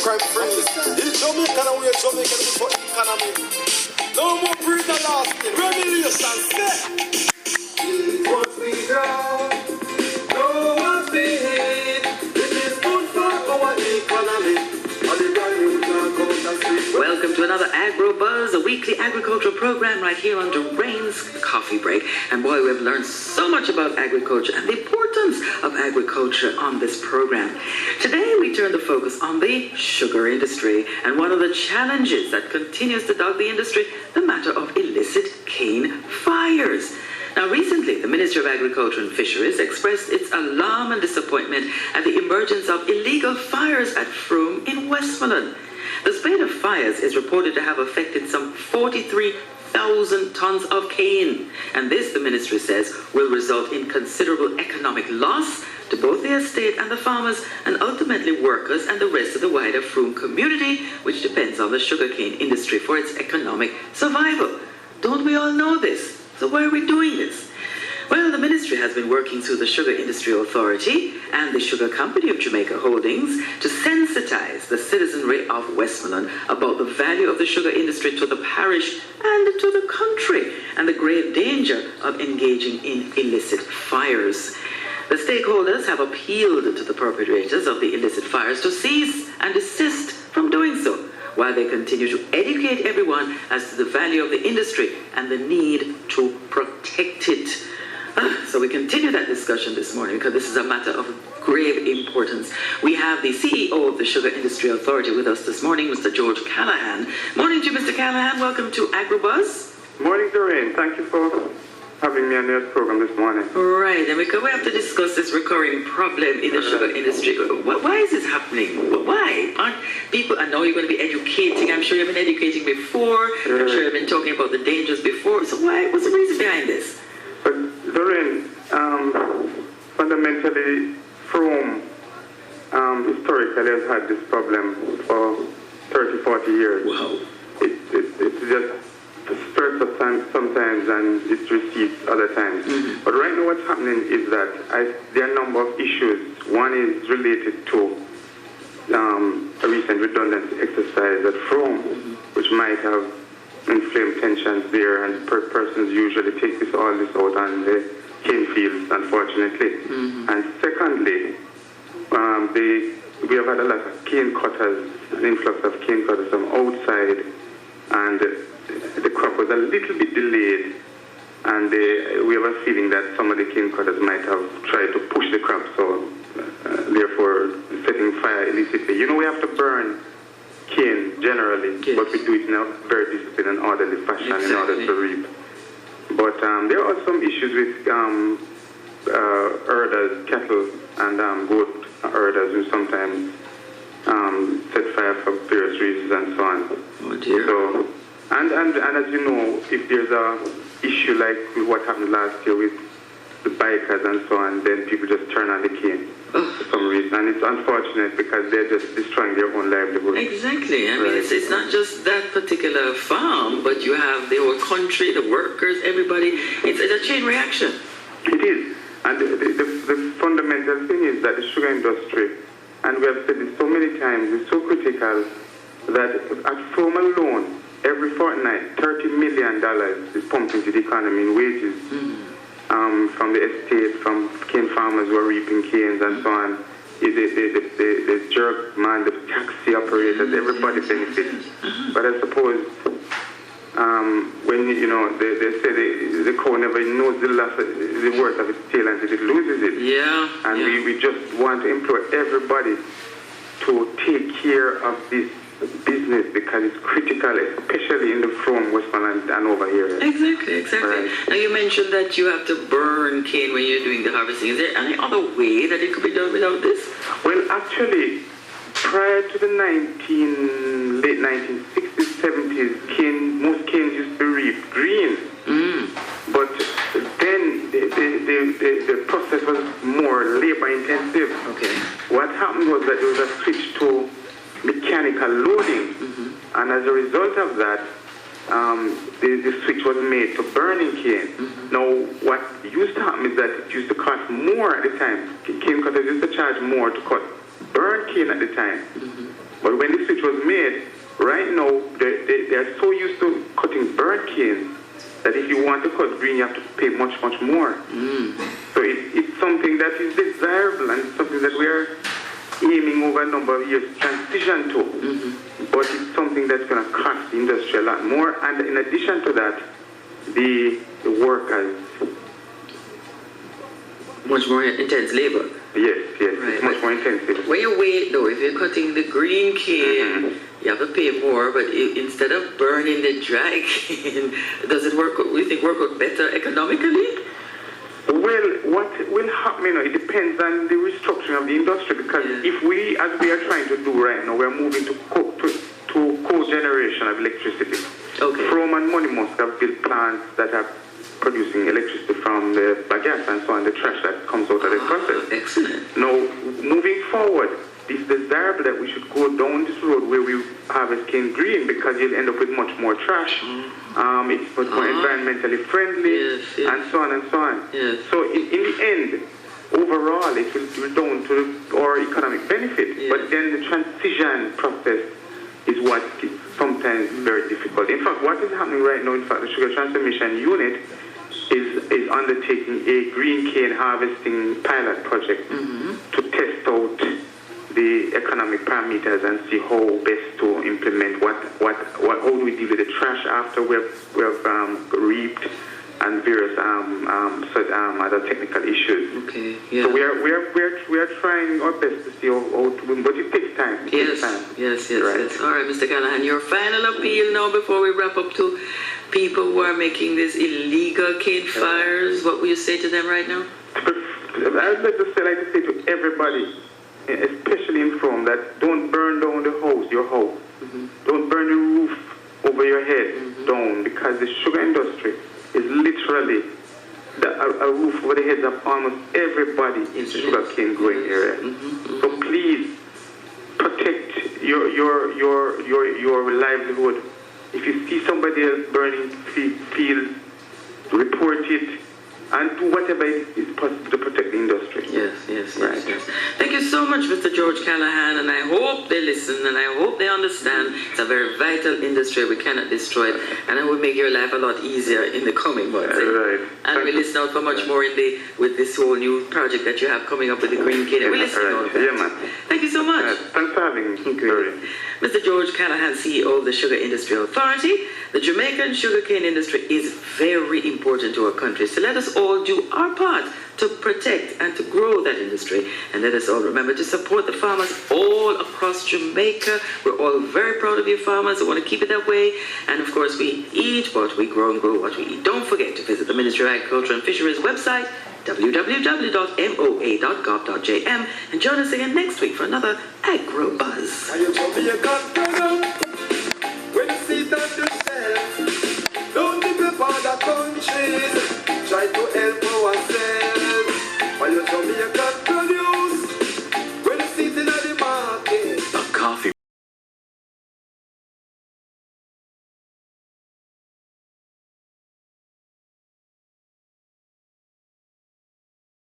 crime friendly. In Jamaica, now we're Jamaican for economy. No more breeder lasting. Revelation set. What we got, no one's behind. It is good for our economy. Welcome to another AgroBuzz, a weekly agricultural program right here on Durain's Coffee Break. And boy, we've learned so much about agriculture and the importance of agriculture on this program. Today, we turn the focus on the sugar industry and one of the challenges that continues to dog the industry, the matter of illicit cane fires. Now, recently, the Ministry of Agriculture and Fisheries expressed its alarm and disappointment at the emergence of illegal fires at Frome in Westmoreland. The spate of fires is reported to have affected some 43,000 tons of cane. And this, the ministry says, will result in considerable economic loss to both the estate and the farmers, and ultimately workers and the rest of the wider Frome community, which depends on the sugarcane industry for its economic survival. Don't we all know this? So why are we doing this? Well, the ministry has been working through the Sugar Industry Authority and the Sugar Company of Jamaica Holdings to sensitize the citizenry of Westmoreland about the value of the sugar industry to the parish and to the country, and the grave danger of engaging in illicit fires. The stakeholders have appealed to the perpetrators of the illicit fires to cease and desist from doing so, while they continue to educate everyone as to the value of the industry and the need to protect it. So we continue that discussion this morning because this is a matter of grave importance. We have the CEO of the Sugar Industry Authority with us this morning, Mr. George Callahan. Morning to you, Mr. Callahan. Welcome to AgroBuzz. Morning, Doreen. Thank you for having me on your program this morning. Right, and we have to discuss this recurring problem in the sugar industry. Why is this happening? Why? Aren't people, I know you're going to be educating. I'm sure you've been educating before. I'm sure you've been talking about the dangers before. So what's the reason behind this? But Doreen, fundamentally, Frome historically has had this problem for 30, 40 years. Wow. It's just spurts of time sometimes and it recedes other times. Mm-hmm. But right now what's happening is that there are a number of issues. One is related to a recent redundancy exercise at Frome, which might have inflamed tensions there, and persons usually take all this out on the cane fields, unfortunately. Mm-hmm. And secondly, we have had a lot of cane cutters, an influx of cane cutters from outside, and the crop was a little bit delayed, and we have a feeling that some of the cane cutters might have tried to push the crop, so therefore setting fire illicitly. You know, we have to burn cane generally, yes, but we do it in a very disciplined and orderly fashion, exactly, in order to reap. But there are some issues with herders, cattle and goat herders who sometimes set fire for various reasons and so on. Oh dear. So, and as you know, if there's a issue like what happened last year with the bikers and so on, then people just turn on the cane for some reason. And it's unfortunate because they're just destroying their own livelihood. Exactly. I mean, it's not just that particular farm, but you have the whole country, the workers, everybody. It's a chain reaction. It is. And the fundamental thing is that the sugar industry, and we have said this so many times, is so critical that at Frome alone, every fortnight, $30 million is pumped into the economy in wages. Mm-hmm. From the estate, from cane farmers who are reaping canes and so on. The jerkman, the taxi operators, everybody benefits. Mm-hmm. But I suppose when they say the cow never knows the worth of its tail until it loses it. Yeah. And yeah. We just want to implore everybody to take care of this business because it's critical, especially in the Frome, Westmoreland, and over here. Exactly. Right. Now you mentioned that you have to burn cane when you're doing the harvesting. Is there any other way that it could be done without this? Well, actually, prior to the late 1960s, 70s, most canes used to be reaped green. Mm. But then the process was more labor intensive. Okay. What happened was that there was a switch to mechanical loading, mm-hmm, and as a result of that, the switch was made to burning cane. Mm-hmm. Now, what used to happen is that it used to cost more at the time. Cane cutters used to charge more to cut burn cane at the time. Mm-hmm. But when the switch was made, right now, they are so used to cutting burnt canes that if you want to cut green, you have to pay much, much more. So it's something that is desirable and something that we are aiming over a number of years to transition to. But it's something that's going to cost the industry a lot more. And in addition to that, the workers. Much more intense labor. Yes, Right. it's much more intensive. When you wait, though, if you're cutting the green cane, you have to pay more, but instead of burning the dry cane, does it work out better economically? Well, what will happen, it depends on the restructuring of the industry, because if we, as we are trying to do right now, we're moving to co-generation of electricity. Okay. From and Money Musk have built plants that are producing electricity from the bagasse and so on, the trash that comes out of the process. Excellent. Now, moving forward, it's desirable that we should go down this road where we harvest cane green, because you'll end up with much more trash. It's much more environmentally friendly, and so on and so on. Yes. So in the end, overall, it will be down to our economic benefit. Yes. But then the transition process is what is sometimes very difficult. In fact, what is happening right now, in fact, the Sugar Transformation Unit is undertaking a green cane harvesting pilot project to test out the economic parameters and see how best to implement how do we deal with the trash after we've reaped, and various other technical issues. Okay. Yeah. So we are trying our best to see how to win, but it takes time. Yes. All right, Mr. Callahan, your final appeal now before we wrap up to people who are making these illegal cane fires. What will you say to them right now? I would like to say to everybody, especially in Frome, that don't burn down your house. Don't burn the roof over your head down, because the sugar industry is literally a roof over the heads of almost everybody in the sugarcane growing area. So please protect your livelihood. If you see somebody else burning fields, report it, and do whatever is possible to protect the industry. Yes. Thank you so much, Mr. George Callahan, and I hope they listen, and I hope they understand it's a very vital industry. We cannot destroy it, and it will make your life a lot easier in the coming months. Right. And we listen out for much more with this whole new project that you have coming up with the green cane. We listen out for that. Man. Thank you so much. Thanks for having me. Mr. George Callahan, CEO of the Sugar Industry Authority. The Jamaican sugarcane industry is very important to our country, so let us all do our part to protect and to grow that industry. And let us all remember to support the farmers all across Jamaica. We're all very proud of you farmers. I want to keep it that way. And of course, we eat what we grow and grow what we eat. Don't forget to visit the Ministry of Agriculture and Fisheries website, www.moa.gov.jm, and join us again next week for another AgroBuzz.